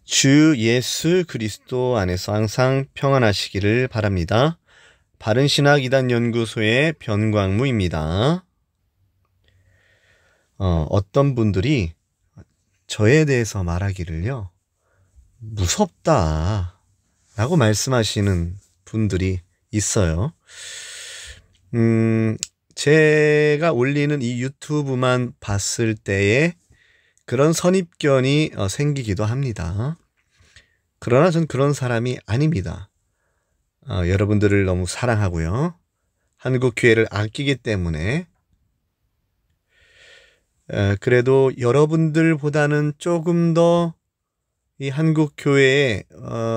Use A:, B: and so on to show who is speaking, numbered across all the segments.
A: 주 예수 그리스도 안에서 항상 평안하시기를 바랍니다. 바른신학 이단연구소의 변광무입니다. 어떤 분들이 저에 대해서 말하기를요, 무섭다 라고 말씀하시는 분들이 있어요. 제가 올리는 이 유튜브만 봤을 때에 그런 선입견이 생기기도 합니다. 그러나 전 그런 사람이 아닙니다. 여러분들을 너무 사랑하고요. 한국교회를 아끼기 때문에 그래도 여러분들보다는 조금 더 이 한국교회의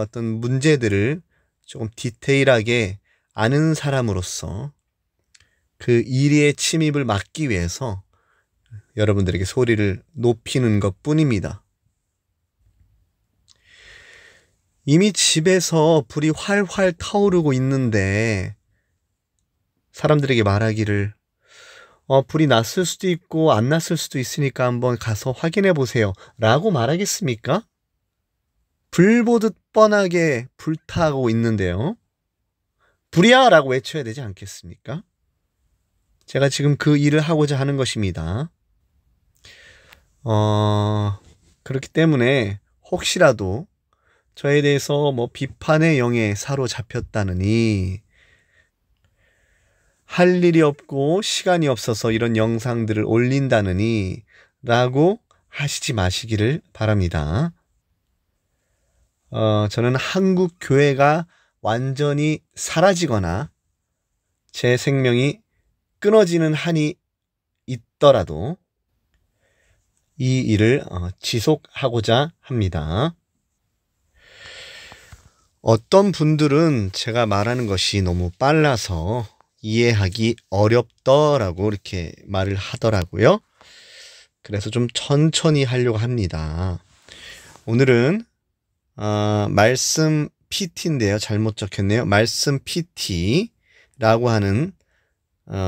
A: 어떤 문제들을 조금 디테일하게 아는 사람으로서 그 일의 침입을 막기 위해서 여러분들에게 소리를 높이는 것 뿐입니다. 이미 집에서 불이 활활 타오르고 있는데 사람들에게 말하기를 불이 났을 수도 있고 안 났을 수도 있으니까 한번 가서 확인해 보세요 라고 말하겠습니까? 불 보듯 뻔하게 불타고 있는데요. 불이야! 라고 외쳐야 되지 않겠습니까? 제가 지금 그 일을 하고자 하는 것입니다. 그렇기 때문에 혹시라도 저에 대해서 비판의 영에 사로잡혔다느니 할 일이 없고 시간이 없어서 이런 영상들을 올린다느니 라고 하시지 마시기를 바랍니다. 저는 한국 교회가 완전히 사라지거나 제 생명이 끊어지는 한이 있더라도 이 일을 지속하고자 합니다. 어떤 분들은 제가 말하는 것이 너무 빨라서 이해하기 어렵더라고 이렇게 말을 하더라고요. 그래서 좀 천천히 하려고 합니다. 오늘은 말씀 PT인데요. 잘못 적혔네요. 말씀 PT라고 하는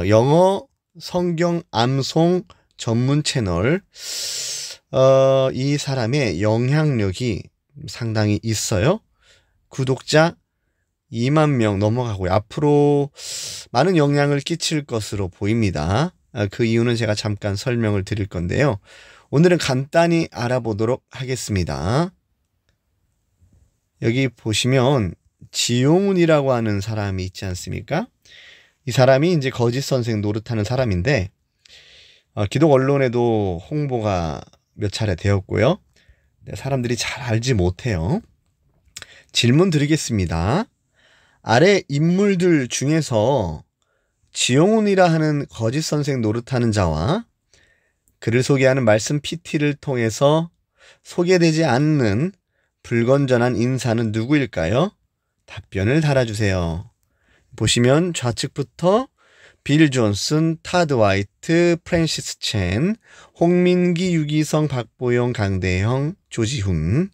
A: 영어 성경 암송 전문 채널. 이 사람의 영향력이 상당히 있어요. 구독자 2만 명 넘어가고요. 앞으로 많은 영향을 끼칠 것으로 보입니다. 그 이유는 제가 잠깐 설명을 드릴 건데요. 오늘은 간단히 알아보도록 하겠습니다. 여기 보시면 지용훈이라고 하는 사람이 있지 않습니까? 이 사람이 이제 거짓 선생 노릇하는 사람인데 기독 언론에도 홍보가 몇 차례 되었고요. 사람들이 잘 알지 못해요. 질문 드리겠습니다. 아래 인물들 중에서 지용훈이라 하는 거짓 선생 노릇하는 자와 그를 소개하는 말씀 PT를 통해서 소개되지 않는 불건전한 인사는 누구일까요? 답변을 달아주세요. 보시면 좌측부터 빌 존슨, 타드 화이트, 프랜시스 첸, 홍민기, 유기성, 박보영, 강대형, 조지훈,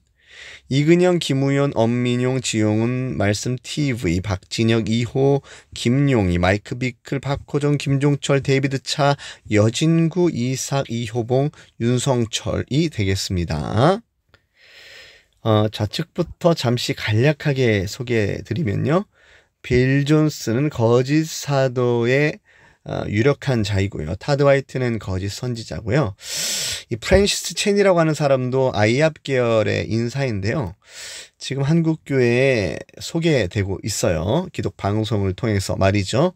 A: 이근영, 김우현, 엄민용, 지용훈, 말씀 TV, 박진혁, 이호, 김용희, 마이크 비클, 박호정, 김종철, 데이비드 차, 여진구, 이삭, 이효봉, 윤성철이 되겠습니다. 좌측부터 잠시 간략하게 소개해드리면요. 빌 존스는 거짓 사도의 유력한 자이고요. 타드 화이트는 거짓 선지자고요. 이 프랜시스 첸이라고 하는 사람도 아이압 계열의 인사인데요. 지금 한국교회에 소개되고 있어요. 기독 방송을 통해서 말이죠.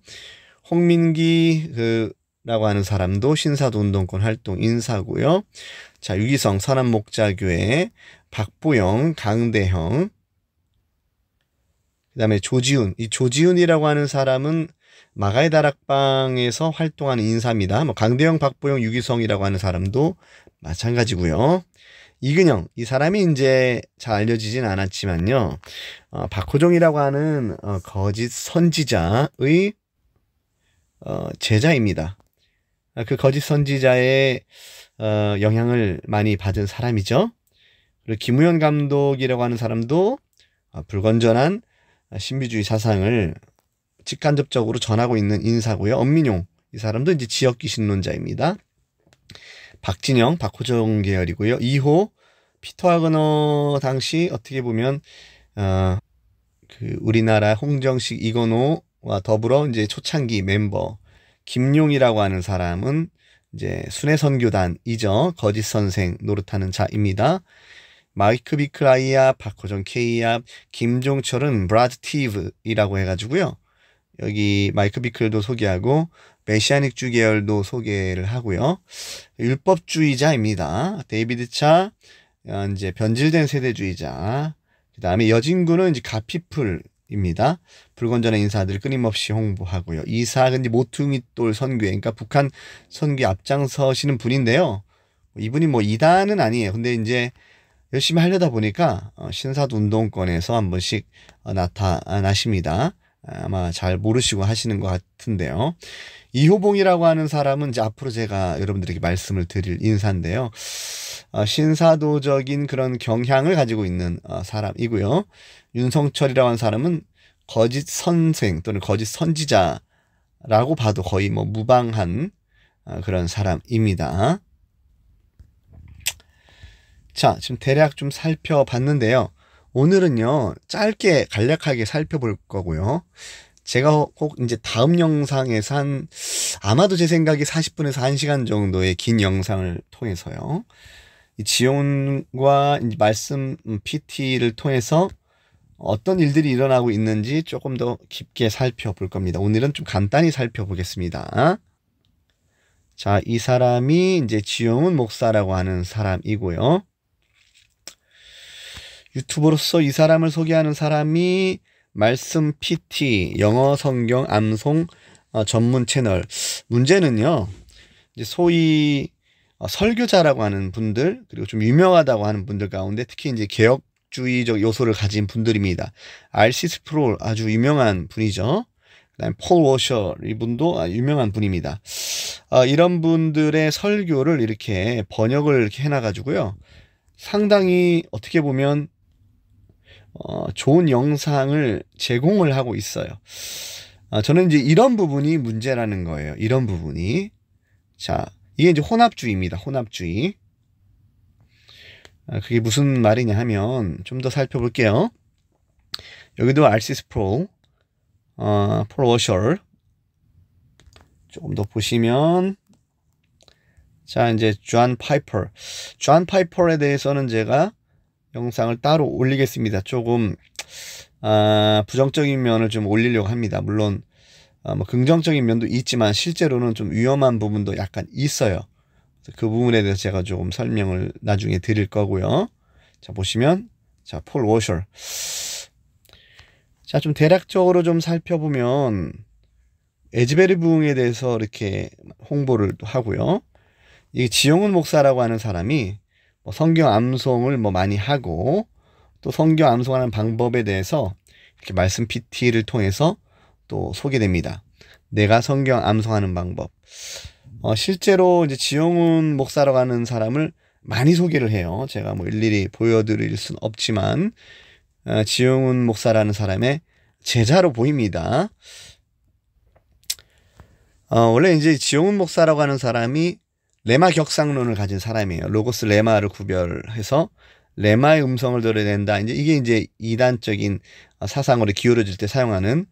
A: 홍민기 라고 하는 사람도 신사도 운동권 활동 인사고요. 자, 유기성 선한목자교회, 박보영, 강대형, 그 다음에 조지훈. 이 조지훈이라고 하는 사람은 마가의 다락방에서 활동하는 인사입니다. 강대형, 박보영, 유기성이라고 하는 사람도 마찬가지고요. 이근영, 이 사람이 이제 잘 알려지진 않았지만요. 박호종이라고 하는 거짓 선지자의 제자입니다. 그 거짓 선지자의 영향을 많이 받은 사람이죠. 그리고 김우현 감독이라고 하는 사람도 불건전한 신비주의 사상을 직간접적으로 전하고 있는 인사고요. 엄민용, 이 사람도 이제 지역귀신론자입니다. 박진영, 박호정 계열이고요. 이호, 피터 와그너 당시 어떻게 보면 그 우리나라 홍정식 이건호와 더불어 이제 초창기 멤버 김용이라고 하는 사람은 이제 순회선교단이죠. 거짓 선생 노릇하는 자입니다. 마이크 비클라이압, 박호정 케이압, 김종철은 브라드티브이라고 해가지고요. 여기 마이크 비클도 소개하고 메시아닉주 계열도 소개를 하고요. 율법주의자입니다. 데이비드 차 이제 변질된 세대주의자. 그 다음에 여진구는 이제 가피플입니다. 불건전한 인사들 끊임없이 홍보하고요. 이삭은 이제 모퉁이돌 선교회, 그러니까 북한 선교에 앞장서시는 분인데요. 이분이 뭐 이단은 아니에요. 근데 이제 열심히 하려다 보니까 신사도 운동권에서 한 번씩 나타나십니다. 아마 잘 모르시고 하시는 것 같은데요. 이호봉이라고 하는 사람은 이제 앞으로 제가 여러분들에게 말씀을 드릴 인사인데요. 신사도적인 그런 경향을 가지고 있는 사람이고요. 윤성철이라고 하는 사람은 거짓 선생 또는 거짓 선지자라고 봐도 거의 뭐 무방한 그런 사람입니다. 자, 지금 대략 좀 살펴봤는데요. 오늘은요, 짧게 간략하게 살펴볼 거고요. 제가 꼭 이제 다음 영상에서 아마도 제 생각에 40분에서 1시간 정도의 긴 영상을 통해서요. 이 지온과 말씀 PT를 통해서 어떤 일들이 일어나고 있는지 조금 더 깊게 살펴볼 겁니다. 오늘은 좀 간단히 살펴보겠습니다. 자, 이 사람이 이제 지용훈 목사라고 하는 사람이고요. 유튜버로서 이 사람을 소개하는 사람이 말씀 PT, 영어 성경 암송 전문 채널. 문제는요, 이제 소위 설교자라고 하는 분들, 그리고 좀 유명하다고 하는 분들 가운데 특히 이제 개혁주의적 요소를 가진 분들입니다. R.C. 스프롤 아주 유명한 분이죠. 그다음에 폴 워셔 이분도 유명한 분입니다. 이런 분들의 설교를 이렇게 번역을 이렇게 해놔가지고요. 상당히 어떻게 보면 좋은 영상을 제공을 하고 있어요. 저는 이제 이런 부분이 문제라는 거예요. 이런 부분이. 자, 이게 이제 혼합주의입니다. 혼합주의. 그게 무슨 말이냐 하면 좀 더 살펴볼게요. 여기도 R.C. 스프롤, 폴 워셔 조금 더 보시면, 자, 이제 존 파이퍼에 대해서는 제가 영상을 따로 올리겠습니다. 조금 부정적인 면을 좀 올리려고 합니다. 물론 뭐 긍정적인 면도 있지만 실제로는 좀 위험한 부분도 약간 있어요. 그 부분에 대해서 제가 조금 설명을 나중에 드릴 거고요. 자, 보시면, 자, 폴 워셔. 자, 좀 대략적으로 좀 살펴보면 에즈베리 부흥에 대해서 이렇게 홍보를 하고요. 이 지용훈 목사라고 하는 사람이 성경 암송을 많이 하고, 또 성경 암송하는 방법에 대해서 이렇게 말씀 PT를 통해서 또 소개됩니다. 내가 성경 암송하는 방법. 실제로 이제 지용훈 목사라고 하는 사람을 많이 소개를 해요. 제가 뭐 일일이 보여드릴 순 없지만, 지용훈 목사라는 사람의 제자로 보입니다. 원래 이제 지용훈 목사라고 하는 사람이 레마 격상론을 가진 사람이에요. 로고스 레마를 구별해서 레마의 음성을 들어야 된다. 이게 이제 이단적인 사상으로 기울어질 때 사용하는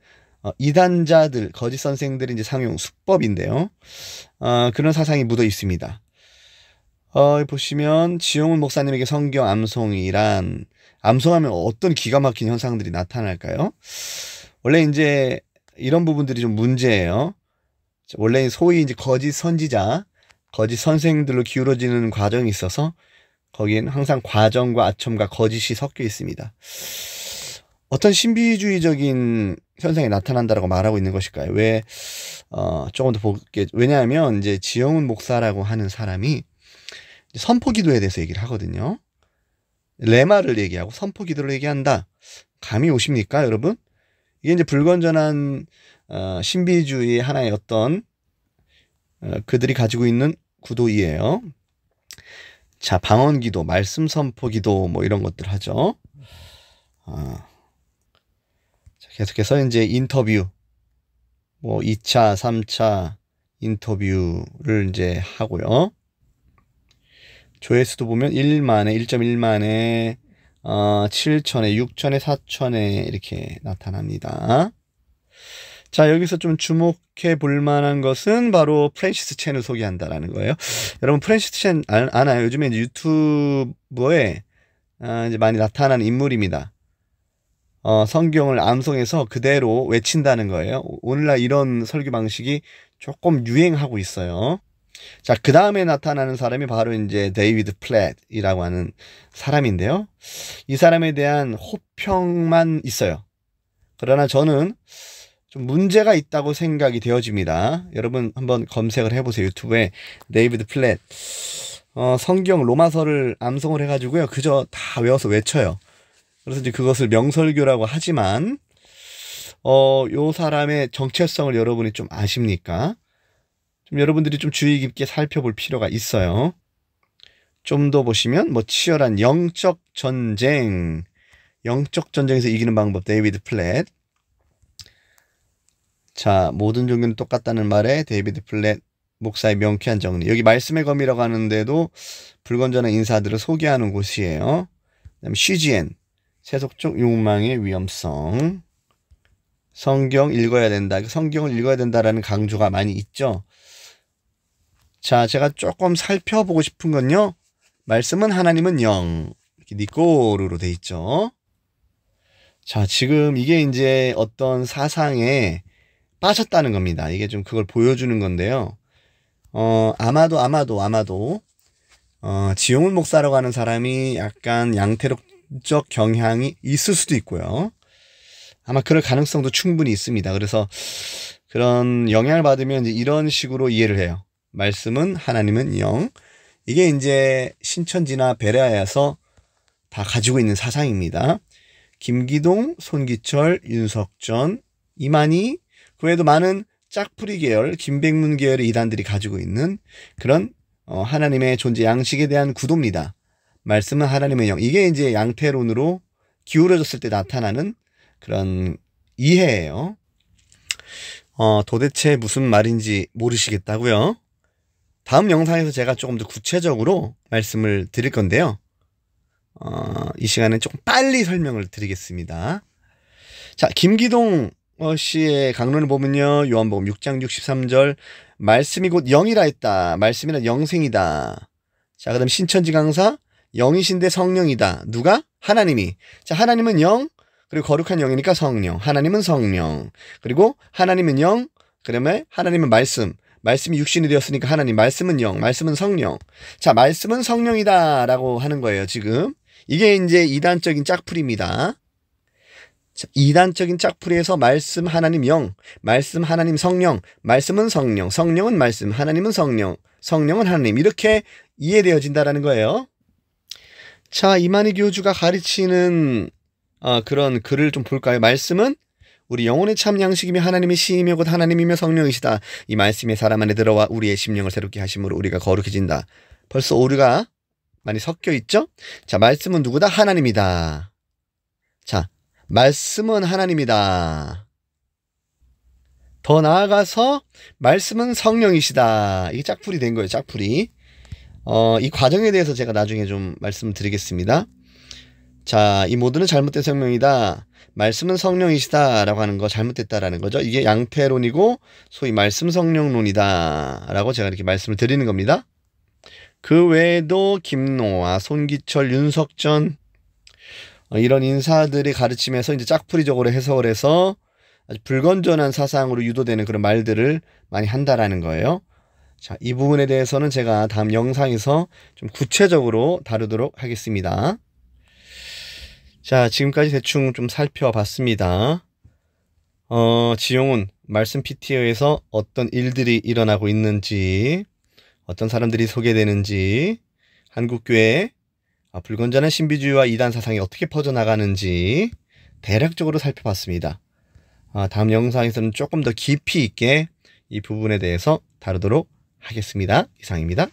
A: 이단자들, 거짓 선생들이 이제 사용 수법인데요. 그런 사상이 묻어 있습니다. 보시면 지용훈 목사님에게 성경 암송이란, 암송하면 어떤 기가 막힌 현상들이 나타날까요? 원래 이제 이런 부분들이 좀 문제예요. 원래 소위 이제 거짓 선지자, 거짓 선생들로 기울어지는 과정이 있어서 거기엔 항상 과정과 아첨과 거짓이 섞여 있습니다. 어떤 신비주의적인 현상이 나타난다라고 말하고 있는 것일까요? 왜 조금 더 볼게. 왜냐하면 이제 지용훈 목사라고 하는 사람이 선포기도에 대해서 얘기를 하거든요. 레마를 얘기하고 선포기도를 얘기한다. 감이 오십니까, 여러분? 이게 이제 불건전한 신비주의의 하나의 어떤 그들이 가지고 있는 구도이에요. 자, 방언기도, 말씀 선포기도 뭐 이런 것들 하죠. 자, 계속해서 이제 인터뷰, 뭐 2차, 3차 인터뷰를 이제 하고요. 조회수도 보면 1만에, 1.1만에, 7천에, 6천에, 4천에 이렇게 나타납니다. 자, 여기서 좀 주목해 볼 만한 것은 바로 프랜시스 첸을 소개한다라는 거예요. 여러분, 프랜시스 첸 아나요? 요즘에 이제 유튜브에 이제 많이 나타나는 인물입니다. 성경을 암송해서 그대로 외친다는 거예요. 오늘날 이런 설교 방식이 조금 유행하고 있어요. 자, 그 다음에 나타나는 사람이 바로 이제 데이비드 플랫이라고 하는 사람인데요. 이 사람에 대한 호평만 있어요. 그러나 저는 좀 문제가 있다고 생각이 되어집니다. 여러분 한번 검색을 해보세요. 유튜브에 데이비드 플랫 성경 로마서를 암송을 해가지고요. 그저 다 외워서 외쳐요. 그래서 이제 그것을 명설교라고 하지만 요 사람의 정체성을 여러분이 좀 아십니까? 좀 여러분들이 좀 주의 깊게 살펴볼 필요가 있어요. 좀 더 보시면 뭐 치열한 영적 전쟁에서 이기는 방법 데이비드 플랫. 자, 모든 종교는 똑같다는 말에 데이비드 플랫 목사의 명쾌한 정리. 여기 말씀의 검이라고 하는데도 불건전한 인사들을 소개하는 곳이에요. 그다음에 CGN 세속적 욕망의 위험성. 성경 읽어야 된다. 성경을 읽어야 된다라는 강조가 많이 있죠. 자, 제가 조금 살펴보고 싶은 건요. 말씀은 하나님은 영. 이렇게 니꼬르로 돼 있죠. 자, 지금 이게 이제 어떤 사상에 빠졌다는 겁니다. 이게 좀 그걸 보여주는 건데요. 아마도 지용훈 목사라고 하는 사람이 약간 양태독적 경향이 있을 수도 있고요. 아마 그럴 가능성도 충분히 있습니다. 그래서 그런 영향을 받으면 이제 이런 식으로 이해를 해요. 말씀은 하나님은 영. 이게 이제 신천지나 베레아에서 다 가지고 있는 사상입니다. 김기동, 손기철, 윤석전, 이만희, 그 외에도 많은 짝풀이 계열, 김백문 계열의 이단들이 가지고 있는 그런 하나님의 존재 양식에 대한 구도입니다. 말씀은 하나님의 영. 이게 이제 양태론으로 기울어졌을 때 나타나는 그런 이해예요. 도대체 무슨 말인지 모르시겠다고요? 다음 영상에서 제가 조금 더 구체적으로 말씀을 드릴 건데요. 이 시간에 조금 빨리 설명을 드리겠습니다. 자, 김기동 씨의 강론을 보면요. 요한복음 6장 63절 말씀이 곧 영이라 했다. 말씀이란 영생이다. 자, 그 다음 신천지 강사 영이신데 성령이다. 누가? 하나님이. 자, 하나님은 영, 그리고 거룩한 영이니까 성령. 하나님은 성령. 그리고 하나님은 영, 그러면 하나님은 말씀. 말씀이 육신이 되었으니까 하나님. 말씀은 영, 말씀은 성령. 자, 말씀은 성령이다 라고 하는 거예요, 지금. 이게 이제 이단적인 짝풀이입니다. 이단적인 짝풀이에서 말씀 하나님 영, 말씀 하나님 성령, 말씀은 성령, 성령은 말씀, 하나님은 성령, 성령은 하나님, 이렇게 이해되어진다라는 거예요. 자, 이만희 교주가 가르치는 그런 글을 좀 볼까요? 말씀은 우리 영혼의 참 양식이며 하나님의 시이며 곧 하나님이며 성령이시다. 이 말씀이 사람 안에 들어와 우리의 심령을 새롭게 하심으로 우리가 거룩해진다. 벌써 오류가 많이 섞여 있죠? 자, 말씀은 누구다? 하나님이다. 자, 말씀은 하나님이다. 더 나아가서 말씀은 성령이시다. 이게 짝풀이 된 거예요. 짝풀이. 이 과정에 대해서 제가 나중에 좀 말씀드리겠습니다. 자, 이 모두는 잘못된 설명이다. 말씀은 성령이시다 라고 하는 거 잘못됐다라는 거죠. 이게 양태론이고 소위 말씀 성령론이다 라고 제가 이렇게 말씀을 드리는 겁니다. 그 외에도 김노아, 손기철, 윤석전 이런 인사들이 가르치면서 이제 짝풀이적으로 해석을 해서 아주 불건전한 사상으로 유도되는 그런 말들을 많이 한다라는 거예요. 자, 이 부분에 대해서는 제가 다음 영상에서 좀 구체적으로 다루도록 하겠습니다. 자, 지금까지 대충 좀 살펴봤습니다. 지용훈 말씀 PT에서 어떤 일들이 일어나고 있는지, 어떤 사람들이 소개되는지, 한국교회 불건전한 신비주의와 이단 사상이 어떻게 퍼져나가는지 대략적으로 살펴봤습니다. 다음 영상에서는 조금 더 깊이 있게 이 부분에 대해서 다루도록 하겠습니다. 이상입니다.